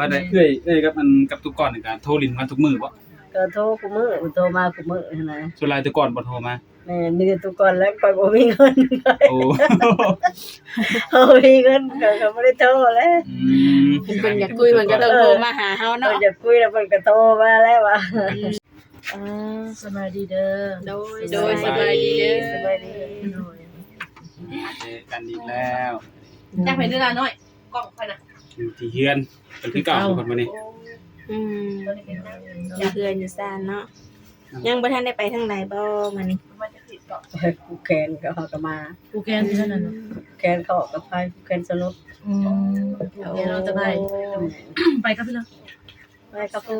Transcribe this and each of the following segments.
ว่าได้เอ้ยกับมันกับตุกก่อนนี่ก็โทรลิ้นกันทุกมื้อบ่ก็โทรคุมื้อโทรมาคุมื้อนะ ส่วนหลายตุกก่อนบ่โทรมา แม่มีแต่ตุกอนแล้วข่อยบ่มีเงิน โอ้ มีเงินก็บ่ได้โทรแล้ว เพิ่นอยากคุยมันก็ต้องโทรมาหาเฮา เนาะ เนาะ จะคุยแล้วเพิ่นก็โทรมาแล้วว่า สบายดีเด้อ โดยสบายดีเด้อ สบายดี เจอกันอีกแล้ว จักไปเด้อล่ะน้อยกล้องค่อยน่ะ อยู่ที่เฮือนเป็นคือเก่าทุกคนมื้อนี้ อืมอยู่เพื่อนอยู่ซ่านเนาะยังบ่ทันได้ไปทางใดบ่มื้อนี้ ว่าจะติดต่อ กูแคนก็เขาก็มา กูแกนที่นั่นน่ะ แคนเขาออกกับไปแคนสนุก เดี๋ยวเราจะไปไปกับพี่ละ ไปกับผู้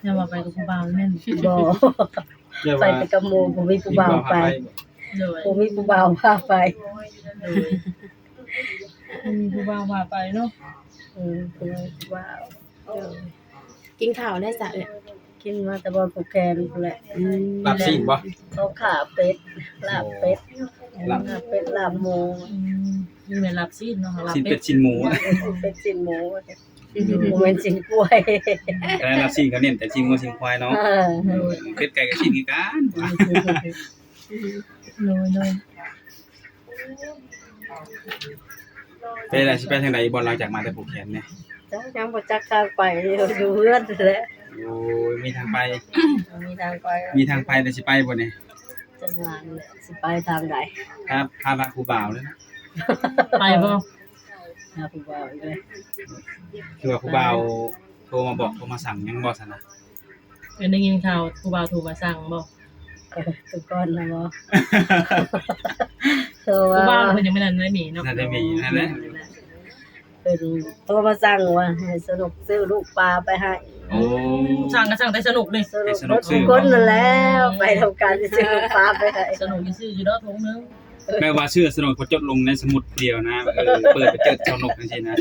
อย่าว่าไปกับผู้บ่าวแม่น บ่ เรียก ไป ว่า แต่กับหมู่บ่มีผู้บ่าวไป เลย บ่มีผู้บ่าวพาไป ผู้บ่าวพาไปเนาะ ผู้บ่าว กินข้าวได้ซะเอ้ย กินมาแต่บ่กูแคนพู้นแหละ ลาบซิ่งบ่ เขาขาเป็ดลาบเป็ดลาบเป็ดลาบหมู มีแม่รับซีนเนาะรับ ชิ้น เป็ เป็ ด ดชิ้นหมู เป็ดชิ้นหมูบ่แม่นชิ้นกล้วย แต่ลาบซิ่งก็เน้นแต่ชิ้นงัวชิ้นควายเนาะเป็ดไก่ก็ชิ้นคือกัน เลย ไปได้สิไปทางใดบ่หลังจากมาแต่ผูกแขนเนี่ย จักยังบ่จักทางไปอยู่เฮือนแหละ โอ้ยมีทางไป มีทางไป มีทางไปแต่สิไปบ่เนี่ย จังหวะนี่สิไปทางใด ครับพาผู้บ่าวเลยนะ ไปบ่ หาผู้บ่าวอีกเลย คือว่าผู้บ่าวโทรมาบอกโทรมาสั่งยังบ่ซั่นน่ะ เป็นได้ยินข่าวผู้บ่าวโทรมาสั่งบ่ ตุกอนนะบ่โทร ผู้บ่าว ว่า เพิ่นยังไม่นั่นได้มีเนาะ น่าจะมีนั่นแหละ เป็นโทรมาสั่งว่าให้สนุกซื้อลูกปลาไปให้ โอ้ สั่งก็สั่งได้สนุกนี่ สนุกทุกคนนั่นแหล้วไปทำการซื้อลูกปลาไปให้ สนุกซื่ออยู่เนาะทงนึง แม้ว่าชื่อสนุกพอจดลงในสมุดเดียวนะเปิดไปเจอเจ้านกจังซี่นะ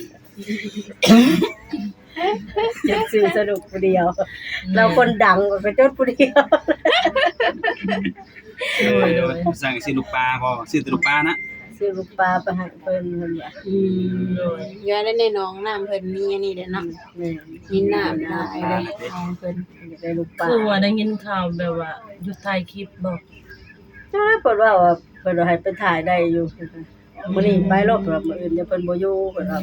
จะซื้อสนุกผู้เดียวเราคนดังก็ไปจดผู้เดียว โดยสั่งซื้อลูกปลาพอซื้อแต่ลูกปลานะ ซื้อลูกปลาไปให้เพิ่นเพิ่นว่า เยอะได้ในหนองน้ำเพิ่นมีอันนี้เด้อเนาะ แม่ มีน้ำหลายเลยของเพิ่น อยากได้ลูกปลา คือว่าได้ยินข่าวแบบว่าหยุดถ่ายคลิปบ่ จ้าเพิ่นว่าเพิ่นให้ไปถ่ายได้อยู่มื้อนี้ไปรอบแบบมื้ออื่นเดี๋ยวเพิ่นบ่อยู่เพิ่นว่า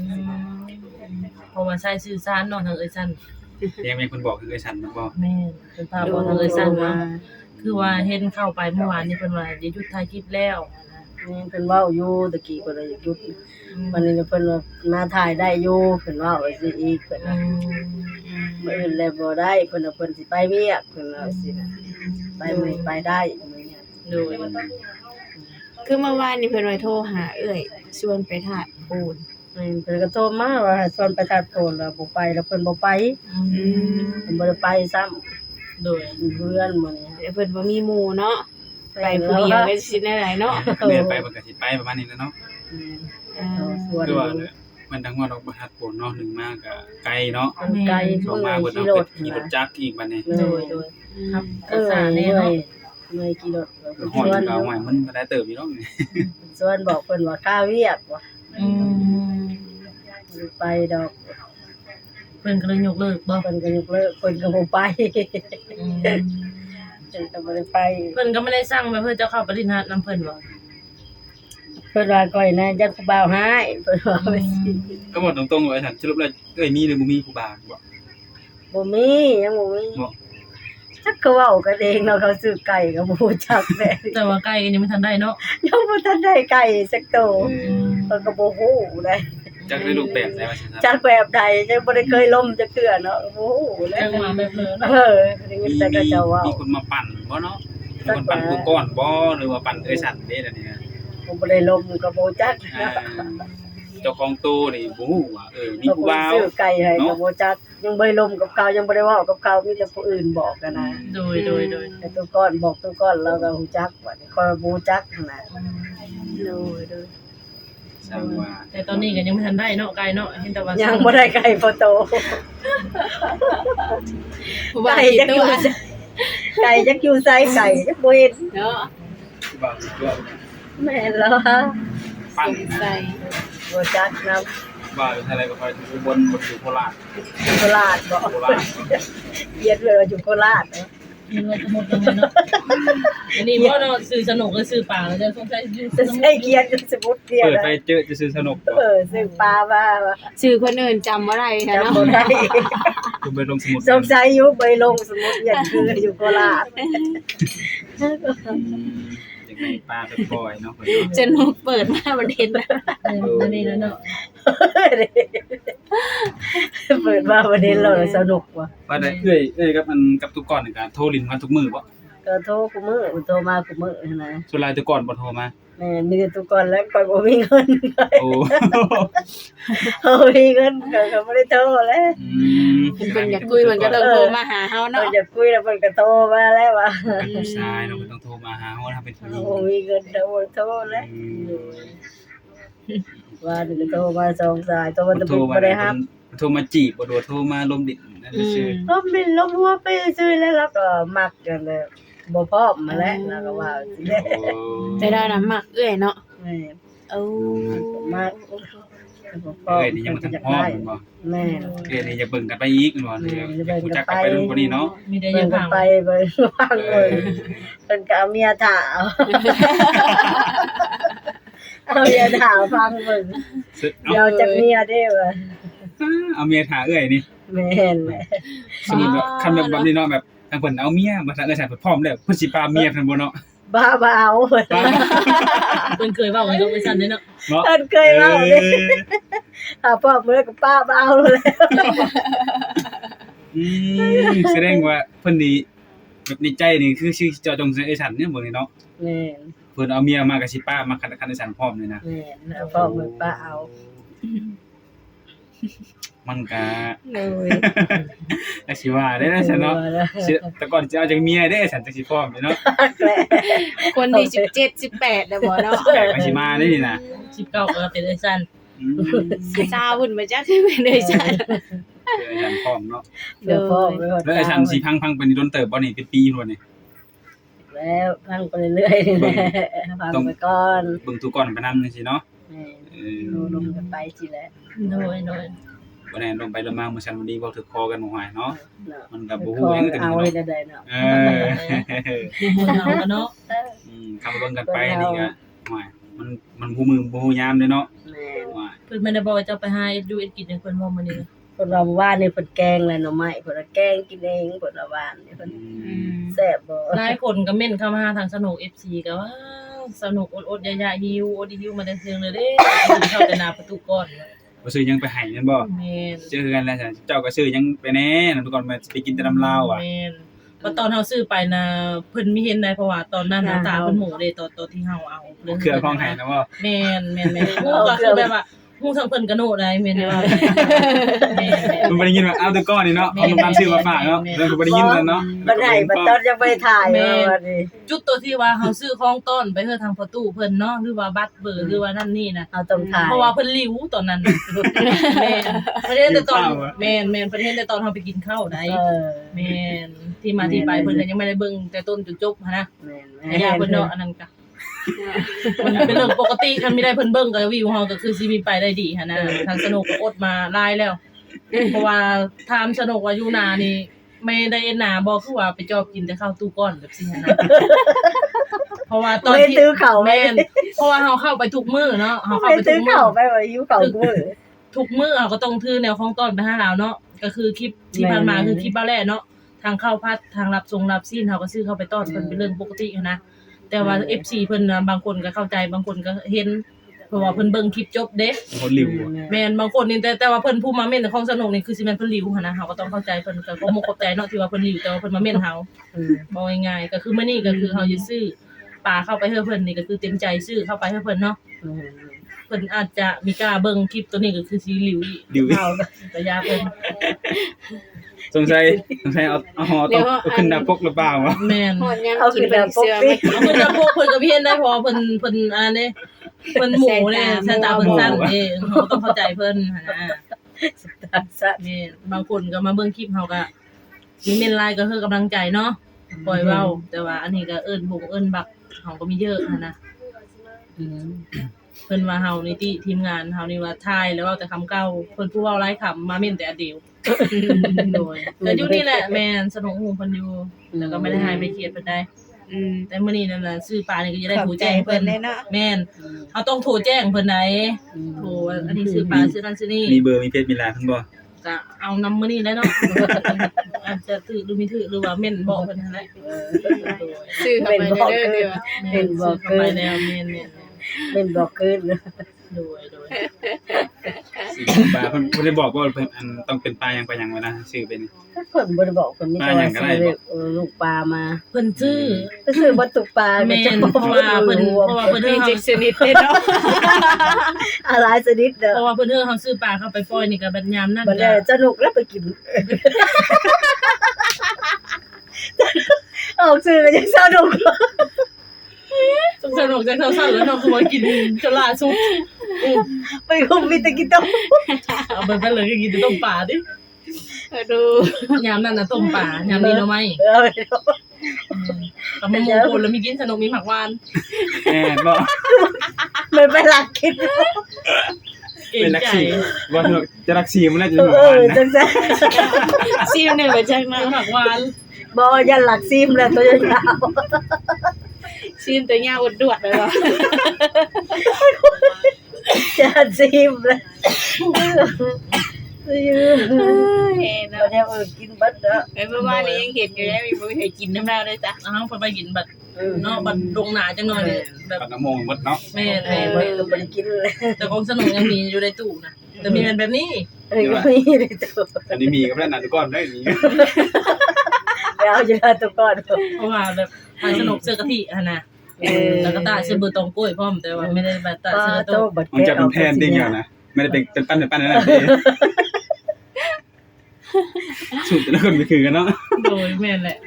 เพราะว่าใช้สื่อสารเนาะทางเอ้ยซั่น ยังมีคนบอกคือฉันมันบอก แม่เป็นภาพบอกทางเอ้ยซั่นเนาะคือว่าเห็นเข้าไปเมื่อวานนี้เพิ่นว่าจะหยุดถ่ายคลิปแล้ว นี่เพิ่นเว้าอยู่ตะกี้เพิ่นว่าอยากหยุดวันนี้เพิ่นว่ามาถ่ายได้อยู่เพิ่นเว้าไว้สิอีกเพิ่นว่ามื้ออื่นแล้วบ่ได้เพิ่นว่าเพิ่นสิไปเวียกเพิ่นว่าสินะไปมื้อนี้ไปได้มื้อนี้ โดย คือเมื่อวานนี่เพิ่นไว้โทรหาเอ้ยชวนไปถ่ายปูน เพิ่นก็โทรมาว่าให้ชวนไปทาดโพนแล้วบ่ไปแล้วเพิ่นบ่ไปเพิ่นบ่ได้ไปซ้ำ โดย เพื่อนมื้อนี้ เดี๋ยวเพิ่นบ่มีหมู่เนาะไปผู้เดียวได้สิได้หลายเนาะ เดินไปมันก็สิไปประมาณนี้แล้วเนาะ ส่วน คือว่ามันทั้งว่าเราบ่ทัดปนเนาะ1มากก็ไกลเนาะ มันไกล สอง เมื่ มา อย เบิด ขี่ เนาะ รถ ขี่รถจักรอีกบัดนี้ โดยครับ เอ ภา อ ษา เมื่ เนี่ อย ย เนาะ เมื่อยขี่รถ ฮอดก็หวยมันบ่ได้เติบอยู่เนาะ ส่วนบอกเพิ่นว่าค่าเวียกว่ะ อืม ไปดอก เพิ่นก็เลยยกเลิกบ่ เพิ่นก็ยกเลิกเพิ่นก็บ่ไป อืม เพิ่นก็บ่ได้ไป เพิ่นก็ไม่ได้สั่งไว้เพื่อจะเข้าปฏิหารนำเพิ่นบ่ เพิ่นว่าก่อยนะยันผู้บ่าวหายเพิ่นว่าไปสิ ก็บอกตรงๆเลยท่านสรุปแล้วเอ้ยมีหรือบ่มีผู้บ่าวบ่ บ่มียังบ่มี บ่ จักก็เว้ากันเองเนาะเขาซื้อไก่ก็บ่รู้จักแม่ แต่ว่าใกล้กันยังไม่ทันได้เนาะ ยังบ่ทันได้ไก่สักโตวเพิ่นก็บ่ฮู้ได้ จักได้รูปแบบได้ว่าซั่น จักแบบใดจังบ่ได้เคยล่มจักเทื่อเนาะบ่ฮู้แล้ จั ว งมาแบบเลยเนาะ ได้ยินแต่เขาเจ้าเว้า มีคนมาปั่นบ่เนาะมีคนปั่นผู้ก้อนบ่หรือว่าปั่นเอ้ยสั่นเด้อันนี้ ผมบ่ได้ล่มก็บ่จัก เจ้าของตู้นี่บ่ฮู้ว่ามีผู้บ่าว ซื้อไก่ให้ก็บ่จักยังบ่ได้ล่มกับเขายังบ่ได้เว้ากับเขามีแต่ผู้อื่นบอกกันนะ โดย แต่ตัวก้อนบอกตัวก้อนเราก็ฮู้จักว่านี่คนบ่ฮู้จักนั่นน่ะ โดย สร้างว่า แต่ตอนนี้ก็ยังไม่ทันได้เนาะไกลเนาะเห็นแต่ว่า ยังบ่ได้ไก่พอโต ผู้บ่าว ไก่ กี่ จักอ ตั ยู่ ว ไก่จักอยู่ไสไก่จักบ่เห็น เนาะ ผู้บ่าวสิตัว แม่นแล้วฮะ ปั่น ใส่ บ่จักนํ ว่าอยู่ไทยอะไรก็ไปอยู่บนอยู่โคราช โคราชบ่ โคราช เกียดเลยว่าอยู่โคราชเนาะ มีเงินสมุดยังไงเนาะอันนี้บ่เนาะซื้อสนุกก็ซื้อปลาแล้วจะสงสัยอยู่ จะใช้เกียดอยู่สมุดเกียด เปิด นะ ไปเจอจะซื้อสนุกบ่ ซื้อปลามา ชื่อคนอื่นจำบ่ได้ค่ะเนาะ จำบ่ได้ คุณไปลงสมุด สงสัยอยู่ไปลงสมุดอย่างคืออยู่โคราช อย่างไรปลาไปปล่อยเนาะเพิ่นเนาะ จนกเปิดมาประเด็นนะ อันนี้แล้วเนาะ เปิดมาประเด็นเราสนุกว่ะ ว่าได้เอ้ยกับกับทุกก่อนนี่ก็โทรลิ้นกันทุกมื้อบ่ ก็โทรคุมื้อโทรมาคุมื้อนะ ส่วนหลายแต่ก่อนบ่โทรมา แม่มีแต่ตุกคนแล้วก็บ่มีเงิน โอ้ บ่มีเงินก็บ่ได้โทรแล้ว เพิ่นอยากคุยมันก็ต้องโทรมาหาเฮา เนาะ เนาะ จะคุยแล้วเพิ่นก็โทรมาแล้วว่า เป็นผู้ชายเนาะมันต้องโทรมาหาเฮาถ้าเป็นผู้หญิง บ่มีเงินโทรแล้ว ว่าเดี๋ยวก็โทรมาสองสายโทรมาตะ โทร บุก มา บ่ได้ฮับ โทรมาจีบบ่โดดโทรมาลมดินั่นซื่อ ล้มบินล้มหัวไปซื่อแล้วเราก็มักกันเลยบ่พร้อมมาแล้วแล้วก็ว่าสิได้ โอ้ แต่ได้น้ำหมักเอื้อยเนาะ แม่ เอา มักบ่พร้อม เอ้ยนี่ยังบ่ทันพร้อมแม่นบ่ แม่ เอ้ยนี่อย่าเบิ่งกันไปอีกแม่นบ่เนี่ยอยากรู้จักกันไปรุ่นกว่านี้เนาะ มีแต่ เบิ่ ยัง ง กัน ห่าง ไปเบิ่งฟังเบิ่งเพิ่นก็เอาเมียถ่าเอาเมียถ่าฟังเบิ่งเดี๋ยวจักเมียเด้ว่า เอาเมียถ่าเอ้ยนี่ แม่นแหละ สมมุติแบบคันแบบนี้เนาะแบบทางเพิ่นเอาเมียมาทางเอ้ยฉันเพิ่นพร้อมแล้วเพิ่นสิพาเมียเพิ่นบ่เนาะ บ้าบ่เอาเพิ่น เพิ่นเคยเว้ากันกับไปซั่นเด้เนาะ เนาะ เพิ่นเคยเว้าเด้ถ้าพ่อเมื่อกับป้าบ่เอาแล้ว แสดงว่าเพิ่นนี่แบบในใจนี่คือชื่อเจาะจงเอ้ยฉันเนี่ยเบิ่งนี่เนาะ แม่น เพิ่นเอาเมียมาก็สิป้ามาคันเอ้ยฉันพร้อมเลยนะ แม่นถ้าพ่อเมื่อป้าเอา มันก็ เลย จักสิว่าได้นะฉันเนาะสิแต่ก่อนจะเอาจากเมียได้ฉันจักสิพร้อมนี่เนาะ แหละ คนที่17 18แล้วบ่เนาะ แต่ก็สิมาได้นี่นะ 19ก็เป็นไอ้ซั่น ซาวุ่นมาจักเป็นเลยจัน เอ้ยฉันพร้อมเนาะ เดี๋ยวพ่อไป แล้วเอ้ยฉันสิพังๆไปนี่โดนเติบบ่นี่เป็นปีพุ่นนี่ แล้วพังไปเรื่อยๆนี่แหละพังไปก่อน เบิ่งตูก่อนไปนำจังซี่เนาะ แม่ เออ ดูลงกันไปสิแหละ โดย บ่แน่ลงไปลงมามื้อฉันวันนี้บ่ถูกคอกันบ่หายเนาะ เนาะ มันก็บ่ฮู้หยังกัน เอา เนาะ ไว้ได้เนาะ เออ คนเฮาก็เนาะ คำเบิ่งกันไปนี่ก็หายมันบ่มือบ่ฮู้ยามเด้เนาะ แม่ ว่า เพิ่นไม่ได้บอกว่าจะไปหาดูเอ็ดกินให้เพิ่นบ่มื้อนี้ คนเราว่านี่เพิ่นแกงแล้วหน่อไม้เพิ่นแกงกินเองเพิ่นละว่านนี่เพิ่นแซ่บบ่ หลายคนก็เม่นเข้ามาหาทางสนุก FC ก็ว่าสนุกอดๆยายๆหิวอดหิวมาแต่เทืองเลยเด้เข้าแต่หน้าประตูก่อน บ่ซื้อหยังไปให้นั่นบ่ แม่น เจอกันแล้วจ้ะเจ้าก็ซื้อหยังไปแน่นำก่อนมาไปกินแต่น้ำลาวอ่ะ แม่นว่าตอนเฮาซื้อไปน่ะเพิ่นมีเห็นได้เพราะว่าตอนนั้นน้ำตาเพิ่นหมู่เด้ตอนที่เฮาเอา เครือของให้นะบ่ แม่นฮู้ก็คือแบบว่าฮู้ทั้งเพิ่นก็โน้ได้แม่นว่าแม่น มันบ่ได้ยินว่าเอาแต่ก่อนนี่เนาะเอามันตามชื่อมาฝากเนาะแล้วก็บ่ได้ยินแล้วเนาะ บัดไหนบัดตอนยังบ่ได้ถ่ายว่านี่ จุดตัวที่ว่าเฮาซื้อของต้นไปเฮ็ดทางประตูเพิ่นเนาะหรือว่าบัตรเบอร์หรือว่านั่นนี่น่ะ เอาต้องถ่าย เพราะว่าเพิ่นหลิวตอนนั้นน่ะแม่นเพิ่นเห็นแต่ตอนแม่นเพิ่นเห็นแต่ตอนเฮาไปกินข้าวได้ แม่นที่มาที่ไปเพิ่นก็ยังไม่ได้เบิ่งแต่ต้นจนจบหันนะ แม่น แต่ยาเพิ่นเนาะอันนั้นก็มันเป็นเรื่องปกติคันไม่ได้เพิ่นเบิ่งก็วิวเฮาก็คือสิมีไปได้ดีหันนะทางสนุกก็อดมาหลายแล้ว เพราะว่าถามสนุกว่าอยู่นานี่ไม่ได้เอ็นนาบ่คือว่าไปจอบกินแต่ข้าวตู้ก้อนแบบซี่หันนะเพราะว่าตอน ไม่ ที่ ตื้อเข่า แม่นเพราะว่าเฮาเข้าไปทุกมื้อเนาะเฮาเข้า ไม่ ไปทุ ตื้อก มื้ เข่า อ ไปว่าหิวเข่ากูมือ ทุกมื้อเราก็ต้องถือแนวของต้นไปหาเราเนาะก็คือคลิปที่ผ่านมาคือคลิปบ้าแรกเนาะทางเข้าพัดทางรับส่งรับซีนเฮาก็ซื้อเข้าไปต้อนเพิ่นเป็นเรื่องปกตินะแต่ว่า FC เพิ่นน่ะบางคนก็เข้าใจบางคนก็เห็นเพราะว่าเพิ่นเบิ่งคลิปจบเด้ คนหลิวอะ แม่นบางคนนี่แต่ว่าเพิ่นผู้มาเม่นของสนุกนี่คือสิแม่นเพิ่นหลิวหั่นนะเฮาก็ต้องเข้าใจเพิ่นก็บ่ขอบใจเนาะที่ว่าเพิ่นหลิวแต่ว่าเพิ่นมาเม่นเฮาบอกง่ายๆก็คือมื้อนี้ก็คือเฮาสิซื้อปลาเข้าไปให้เพิ่นนี่ก็คือเต็มใจซื้อเข้าไปให้เพิ่นเนาะเพิ่นอาจจะมีกล้าเบิ่งคลิปตัวนี้ก็คือสิหลิวอีก หลิว เอา แต่ยาเพิ่น สงสัยเอาห่อต้องเอาขึ้นดาบปกหรือเปล่าวะ แม่น หอนยังกินเป็นเสื้อ เอาเพิ่นจะพวกเพิ่นก็เพี้ยนได้เพอเพิ่นอันนี้เพิ่นหมู่เนี่ยสายตาเพิ่นสั้นเด้เฮาต้องเข้าใจเพิ่นหั่นนะ ซะ แม่นบางคนก็มาเบิ่งคลิปเฮาก็มีเมนไลน์ก็คือกำลังใจเนาะปล่อยเว้าแต่ว่าอันนี้ก็เอิ้นบุกเอิ้นบักเฮาก็มีเยอะหั่นนะ เพิ่นว่าเฮานี่ติทีมงานเฮานี่ว่าทายแล้วเว้าแต่คำเก่าเพิ่นผู้เว้าหลายคำมาเม่นแต่อันเดียวโดยแต่อยู่นี่แหละแม่นสนุกฮู้เพิ่นอยู่แล้วก็ไม่ได้หายไปเครียดเพิ่นได้แต่มื้อนี้นั่นน่ะซื้อปลานี่ก็จะได้โทรแจ้งเพิ่น ได้เนาะ แม่นเฮาต้องโทรแจ้งเพิ่นได้โทรอันนี้ซื้อปลาซื้อนั่นซื้อนี่ มีเบอร์มีเพจมีไลน์เพิ่นบ่ ก็เอานำมื้อนี้แหล้วเนาะอาจจะถือหรือไม่ถือหรือว่าเม่นบอกเพิ่นนั่นแหละ ซื้อเข้าไปเด้อเด้อ เป็นบอกเกินแล้วแม่น เป็นบอกเกิน โดย ปลาเพิ่นบ่ได้บอกว่าเพิ่นอันต้องเป็นปลาหยังปลาหยังวะนะชื่อเป็น เพิ่นบ่ได้บอกเพิ่นมีแต่ว่าซื้อลูกปลามา เพิ่นซื้อ ซื้อบ่ตุกปลา แม่นเพราะว่าเพิ่น มี เฮา จิกชนิดเด้อเนาะ อะไรชนิดเด้อ เพราะว่าเพิ่นเฮาซื้อปลาเข้าไปปล่อยนี่ก็บัดยามนั้น บ่ได้สนุกแล้วไปกินออกซื้อก็ยังสนุก สนุกจังเศร้าๆแล้วเนาะคือว่ากินจนล่าสุด ไปคุมมีแต่กินต้ม เอาไปเลยก็กินแต่ต้มปลาดิ ดู ยามนั้นน่ะต้มปลายามนี้เนาะไหม กับมะม่วงป่นแล้วมีกินสนุกมีผักหวาน แม่นบ่ มันไปหลักคิด เก่ เป็น ง ลัก ใจ ษีว่าจะลักษีมันน่าจะ เอ อยู่ประมาณ อ นะ จังซั่น ซิมหนึ่งมาจาก มี นั้น ผักหวาน บ่ยันหลักซิมแล้วตัวยาว ซิมตัวยาวอดดวดเลยเหรอ จะซิมแล้วยือ เห็น บ่ เนาะ ได้กินเบิดเด้อ ไอ้เมื่อวานนี้ยังเห็นอยู่แล้วมีบ่เคยกินน้ำเราเลยจ้ะ อ้าวเพิ่นไปกินบัดเนาะบัดดงหนาจังหน่อยนี่แบบ ปัดน้ำมงหมดเนาะ แม่ เออบ่ได้กินเลย แต่ของสนุกยังมีอยู่ในตู้นะแต่มีเป็นแบบนี้ เออมีในตัว อันนี้มีกับแล้วนะทุกคนได้มี แล้วจะได้ตัวก่อน เพราะว่าแบบทานสนุกเสื้อกะทิหั่นน่ะแล้วก็ตาเสื้อเบอร์ตองกล้วยพร้อมแต่ว่าไม่ได้แบบตา ปลา เสื้อ โต โต๊ะ บัด มันจะเป็นแทนดิ้งอย่างนะไม่ได้เป็นปั้นนั่นน่ะสูตรแต่ละคนไม่คือกันเนาะ โดยแม่นแหละ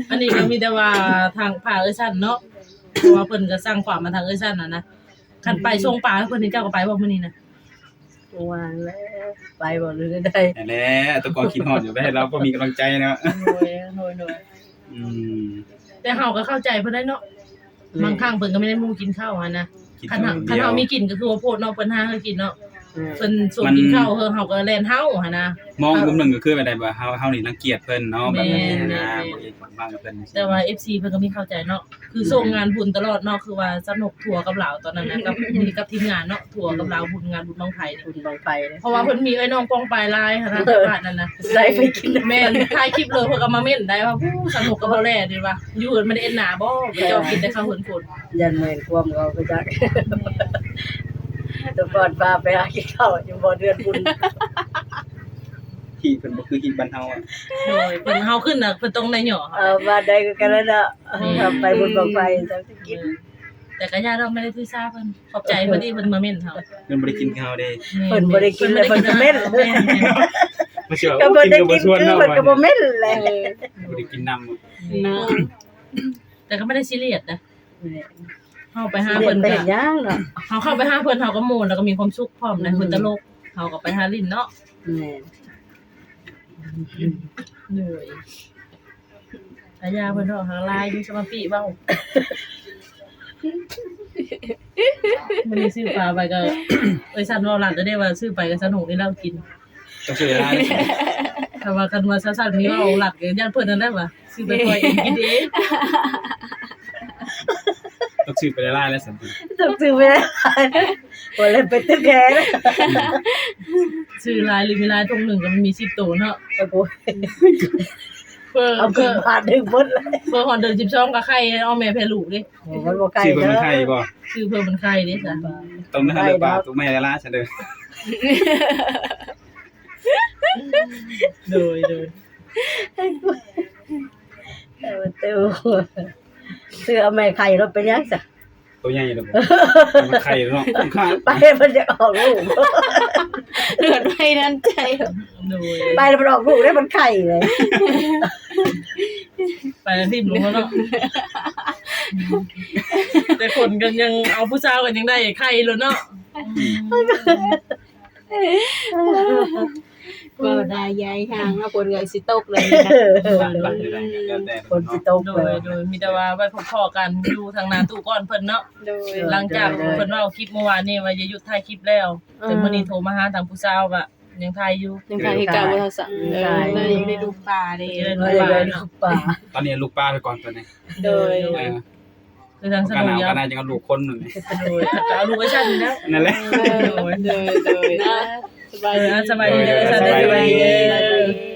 อันนี้ก็มีแต่ว่าทางภาคเอ้ยซั่นเนาะเพราะว่าเพิ่นก็สร้างความมาทางเอ้ยซั่นน่ะนะคันไปส่งปลาให้เพิ่นนี่เจ้าก็ไปบ่มื้อนี้นะ วางแล้วไปบ่หรือได้ นั่นแหละตัวกอคิดฮอดอยู่ไปให้เราก็มีกำลังใจเนาะ โดย อืม แต่เฮาก็เข้าใจเพิ่นได้เนาะบางครั้งเพิ่นก็ไม่ได้มุ่งกินข้าวหั่นนะ คิด คัน ว่า เฮามีกินก็คือว่าโพดเนาะเพิ่นหาให้กินเนาะเพิ่นส่งกินข้าวเฮาก็แล่นเฮาหั่นนะ มองมุมหนึ่งก็คือแบบใดว่าเฮานี่รังเกียจเพิ่นเนาะแบบนี้นะบ่เห็นบ้างกับเพิ่น แต่ว่า FC เพิ่นก็มีเข้าใจเนาะคือส่งงานบุญตลอดเนาะคือว่าสนุกทัวร์กับเราตอนนั้นนะกับมีกับทีมงานเนาะทัวร์กับเราบุญงานบุญบังไผนี่ คุณลองไปเลย เพราะว่าเพิ่นมีไอ้น้องปองปลายลายหั่นนะบ้านนั้นน่ะ ใส่ไปกิน แม่นถ่ายคลิปเลยเพิ่นก็มาเม่นได้ว่าผู้สนุกกับเฮาแลดีว่าอยู่เอิ้นมันได้เอ็นหน้าบ่ไปจอกินแต่ข้าวเพิ่นคน ยันเหมือนความเราไปจักตัวก่อนปลาไปหากินข้าวอยู่บ่เดือนบุญ ที่เพิ่นบ่คือที่บ้านเฮาอ่ะ โดยเพิ่นเฮาขึ้นน่ะเพิ่นต้องได้หย่อค่ะ มาได้กันแล้วนะทำไปบุญบังไฟจังจะกิน แต่ก็ญาติเราไม่ได้ถือซาเพิ่นขอบใจเพิ่นที่เพิ่นมาเม่นเฮา เพิ่นบ่ได้กินข้าวเด้ เพิ่นบ่ได้กินเลยเพิ่นก็เม่น บ่เชื่อ ก็ ว่า บ่ กิน ได้ ก็บ่ กิน ชวน คือ เนาะ เพิ่นก็บ่เม่นแหละ บ่ได้กินนำ เนาะ แต่ก็ไม่ได้ซีเรียสนะเฮาไปหา เพิ่ เพิ่ น น ไป ก็ เฮ็ดหยังเนาะ เฮาเข้าไปหาเพิ่นเฮาก็โมนแล้วก็มีความสุขพร้อมนะเพิ่นตลกเฮาก็ไปหาลิ้นเนาะ แม่ เหนื่อยอาญาเพิ่นเนาะหาลายอยู่สมาปิเว้ามันนี้ซื้อปลาไปก็ เอ้ยซั่นเว้าหลานได้ว่าซื้อไปก็สนุกได้แล้วกิน ต้องช่วยได้ ถ้าว่ากันว่าซั่นๆมีเว้าหลักก็ย่านเพิ่นนั่นแหละว่าซื้อไปปล่อยเองกินเอง ต้องชื่อไปไล่แล้วสันติ ต้องซื้อไปได้บ่เลยไปตึกแขน ซื้อลายหรือมีลายตรงหนึ่งก็มันมี10ตัวเนาะ โอ้โห เพื่อ เอา เพื่ เพิ่ อน ผ่านดึงหมดเลย เพื่อฮอนเดือน12ก็ไข่เอาแม่แพ้ลูกเด้ มันบ่ไกล ชื่อเพิ่น เด้ เป็น อ ไทยบ่ ซื้อเพื่อมันไข่เด้จ้ะ ต้องนะเด้อป้าตัวแม่ละซะเด้อ โดย เต้าเสื้อแม่ไข่รถเป็นยังซะ ตัวใหญ่เด้อมันไข่เนาะข้าง ไปมันจะออกลูก เลือดไว้นั้นใจ โดย ไปแล้วมันออกลูกได้มันไข่เลย ไปแล้วทิ่มลงแล้วเนาะแต่คนกันยังเอาผู้สาวกันยังได้ไข่เลยเนาะ ก็ได้ย้ายทางเอาคนก็สิตกเลยนะ หลังได้แล้วแต่ คนสิตก โด เลย โดยมีแต่ว่าไว้พอๆกันอยู่ทางหน้าตู้ก่อนเพิ่นเนาะ โดย หลังจากเพิ่นเว้าคลิปเมื่อวานนี้ว่าจะหยุดถ่ายคลิปแล้ว แต่มื้อนี้โทรมาหาทางผู้สาวว่ายังถ่ายอยู่ ยังทางที่เก่าบ่เท่าสั่งเลยยังได้ดูป่าได้ เลยเลยลูกป่า ตอนนี้ลูกป้าไปก่อนตอนนี้ โดย คือทางส ก็ นุ ห ก นาว ยั ก็ ง น่าจะเอาลูกคนหนึ่ง โดยเอาลูกไว้ชั้นนี่นะ นั่นแหละ โดยนะสบายดี สบายดีเด้อสบายดี สบายดี เด้อ